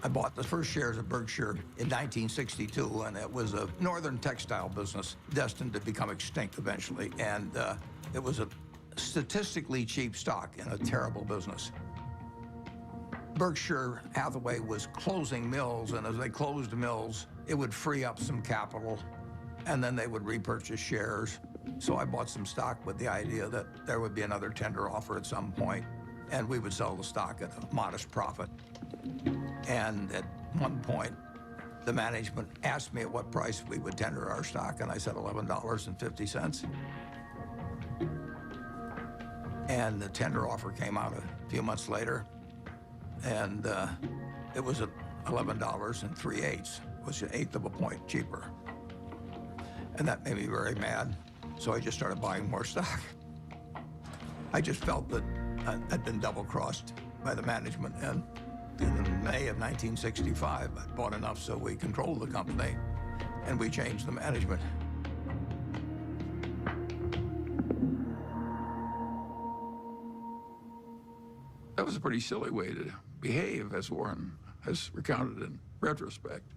I bought the first shares of Berkshire in 1962, and it was a northern textile business destined to become extinct eventually. And it was a statistically cheap stock in a terrible business. Berkshire Hathaway was closing mills, and as they closed mills, it would free up some capital, and then they would repurchase shares. So I bought some stock with the idea that there would be another tender offer at some point, and we would sell the stock at a modest profit. And at one point, the management asked me at what price we would tender our stock, and I said $11.50. And the tender offer came out a few months later, and it was at $11 3/8, which was an eighth of a point cheaper. And that made me very mad, so I just started buying more stock. I just felt that I'd been double-crossed by the management, and in May of 1965, I bought enough so we controlled the company, and we changed the management. That was a pretty silly way to behave, as Warren has recounted in retrospect.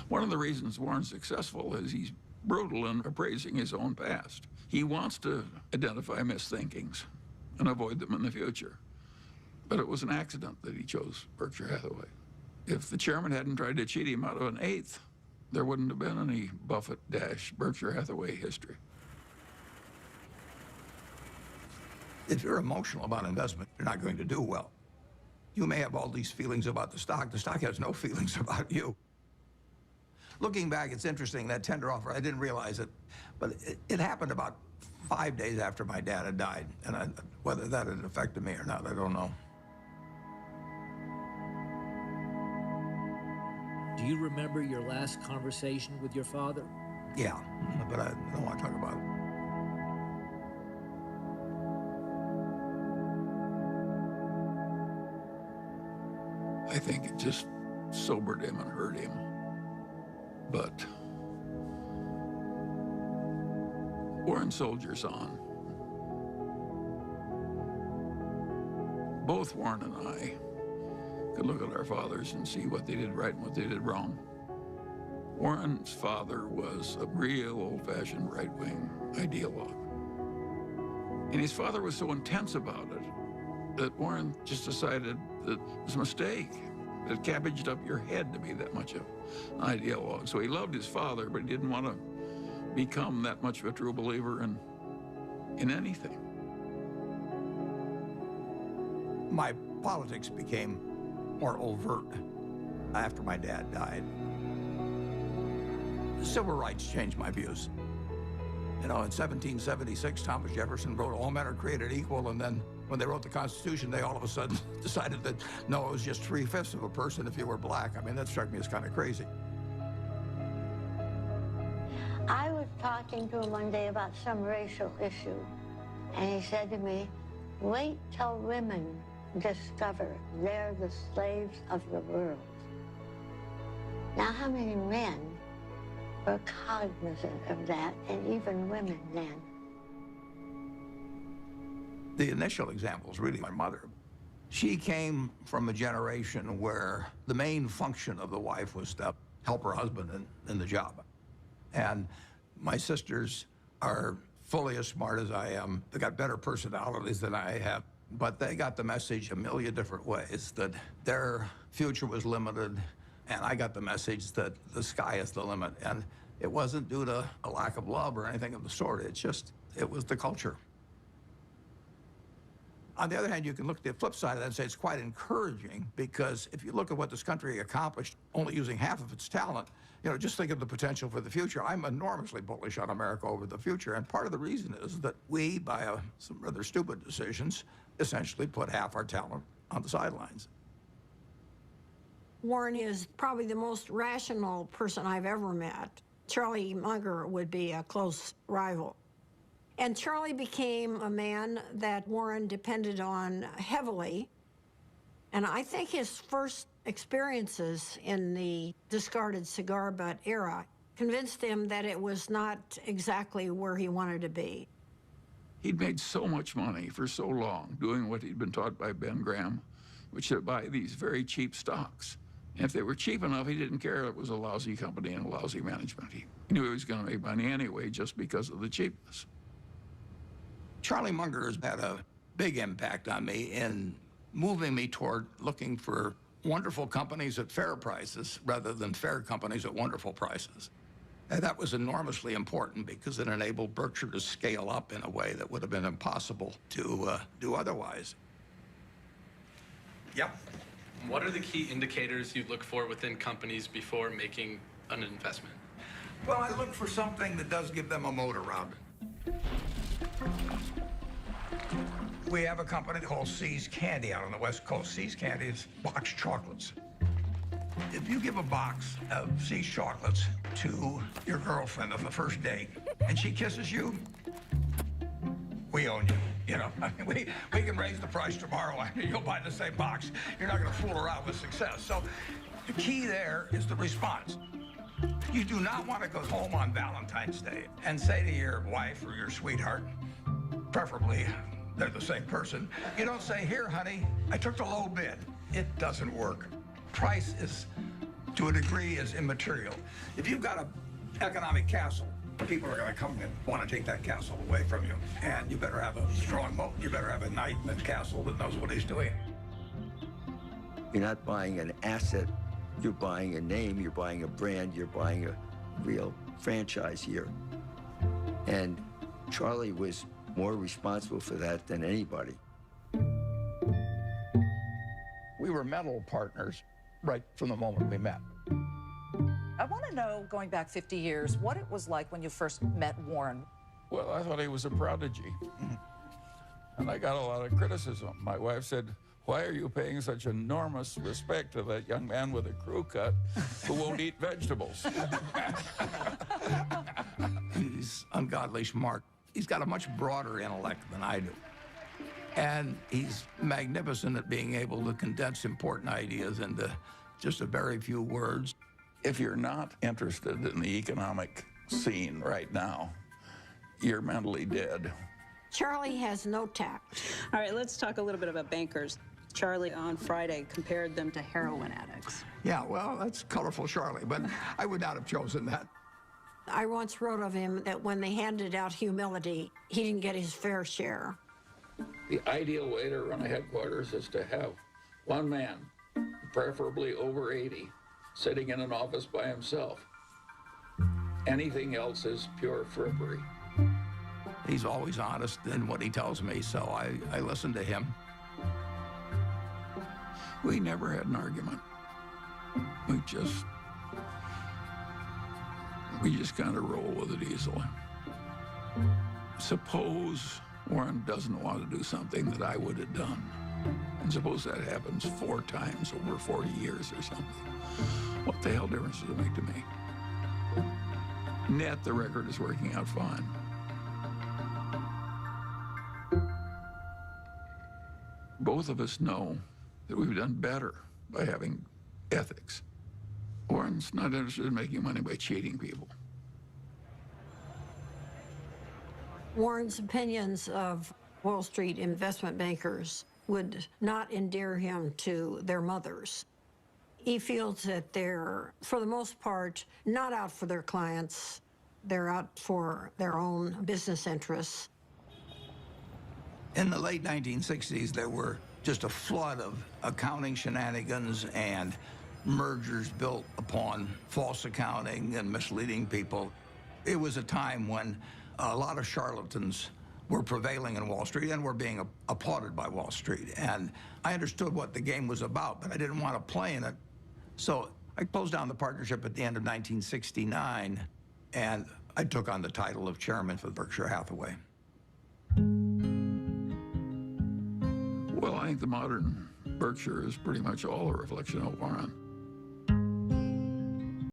One of the reasons Warren's successful is he's brutal in appraising his own past. He wants to identify misthinkings and avoid them in the future. But it was an accident that he chose Berkshire Hathaway. If the chairman hadn't tried to cheat him out of an eighth, there wouldn't have been any Buffett-Berkshire Hathaway history. If you're emotional about investment, you're not going to do well. You may have all these feelings about the stock has no feelings about you. Looking back, it's interesting, that tender offer, I didn't realize it, but it happened about 5 days after my dad had died, and whether that had affected me or not, I don't know. Do you remember your last conversation with your father? Yeah, but I don't want to talk about it. I think it just sobered him and hurt him. But Warren soldiers on. Both Warren and I could look at our fathers and see what they did right and what they did wrong. Warren's father was a real old-fashioned right-wing ideologue. And his father was so intense about it that Warren just decided that it was a mistake. It cabbaged up your head to be that much of an ideologue. So he loved his father, but he didn't want to become that much of a true believer in anything. My politics became more overt after my dad died. Civil rights changed my views. You know, in 1776, Thomas Jefferson wrote, "All men are created equal," and then when they wrote the Constitution, they all of a sudden decided that, no, it was just 3/5 of a person if you were black. I mean, that struck me as kind of crazy. I was talking to him one day about some racial issue, and he said to me, "Wait till women discover they're the slaves of the world." Now, how many men were cognizant of that, and even women then? The initial example is really my mother. She came from a generation where the main function of the wife was to help her husband in the job. And my sisters are fully as smart as I am. They got better personalities than I have, but they got the message a million different ways that their future was limited, and I got the message that the sky is the limit. And it wasn't due to a lack of love or anything of the sort. It was the culture. On the other hand, you can look at the flip side of that and say it's quite encouraging, because if you look at what this country accomplished only using half of its talent, you know, just think of the potential for the future. I'm enormously bullish on America over the future, and part of the reason is that we, by some rather stupid decisions, essentially put half our talent on the sidelines. Warren is probably the most rational person I've ever met. Charlie Munger would be a close rival. And Charlie became a man that Warren depended on heavily. And I think his first experiences in the discarded cigar butt era convinced him that it was not exactly where he wanted to be. He'd made so much money for so long doing what he'd been taught by Ben Graham which would buy these very cheap stocks. And if they were cheap enough, he didn't care it was a lousy company and a lousy management. He knew he was going to make money anyway just because of the cheapness. Charlie Munger has had a big impact on me in moving me toward looking for wonderful companies at fair prices rather than fair companies at wonderful prices. And that was enormously important because it enabled Berkshire to scale up in a way that would have been impossible to do otherwise. Yep. What are the key indicators you look for within companies before making an investment? Well, I look for something that does give them a moat around it. We have a company called See's Candy out on the West Coast. See's Candy is boxed chocolates. If you give a box of See's chocolates to your girlfriend on the first date and she kisses you, we own you. You know, I mean, we can raise the price tomorrow and you'll buy the same box. You're not going to fool around with success. So the key there is the response. You do not want to go home on Valentine's Day and say to your wife or your sweetheart, preferably they're the same person, you don't say, here, honey, I took the low bid. It doesn't work. Price is, to a degree, is immaterial. If you've got an economic castle, people are going to come and want to take that castle away from you. And you better have a strong moat. You better have a knight in the castle that knows what he's doing. You're not buying an asset. You're buying a name. You're buying a brand. You're buying a real franchise here. And Charlie was more responsible for that than anybody. We were mental partners right from the moment we met. I want to know, going back 50 years, what it was like when you first met Warren. Well, I thought he was a prodigy. And I got a lot of criticism. My wife said, why are you paying such enormous respect to that young man with a crew cut who won't eat vegetables? He's ungodly smart. He's got a much broader intellect than I do. And he's magnificent at being able to condense important ideas into just a very few words. If you're not interested in the economic scene right now, you're mentally dead. Charlie has no tact. All right, let's talk a little bit about bankers. Charlie on Friday compared them to heroin addicts. Yeah, well, that's colorful Charlie, but I would not have chosen that. I once wrote of him that when they handed out humility, he didn't get his fair share. The ideal way to run a headquarters is to have one man, preferably over 80, sitting in an office by himself. Anything else is pure frippery. He's always honest in what he tells me, so I listen to him. We never had an argument. We just kind of roll with it easily. Suppose Warren doesn't want to do something that I would have done. And suppose that happens 4 times over 40 years or something. What the hell difference does it make to me? Net, the record is working out fine. Both of us know that we've done better by having ethics. Warren's not interested in making money by cheating people. Warren's opinions of Wall Street investment bankers would not endear him to their mothers. He feels that they're, for the most part, not out for their clients. They're out for their own business interests. In the late 1960s, there were just a flood of accounting shenanigans and mergers built upon false accounting and misleading people. It was a time when a lot of charlatans were prevailing in Wall Street and were being applauded by Wall Street. And I understood what the game was about, but I didn't want to play in it. So I closed down the partnership at the end of 1969, and I took on the title of chairman for Berkshire Hathaway. Well, I think the modern Berkshire is pretty much all a reflection of Warren.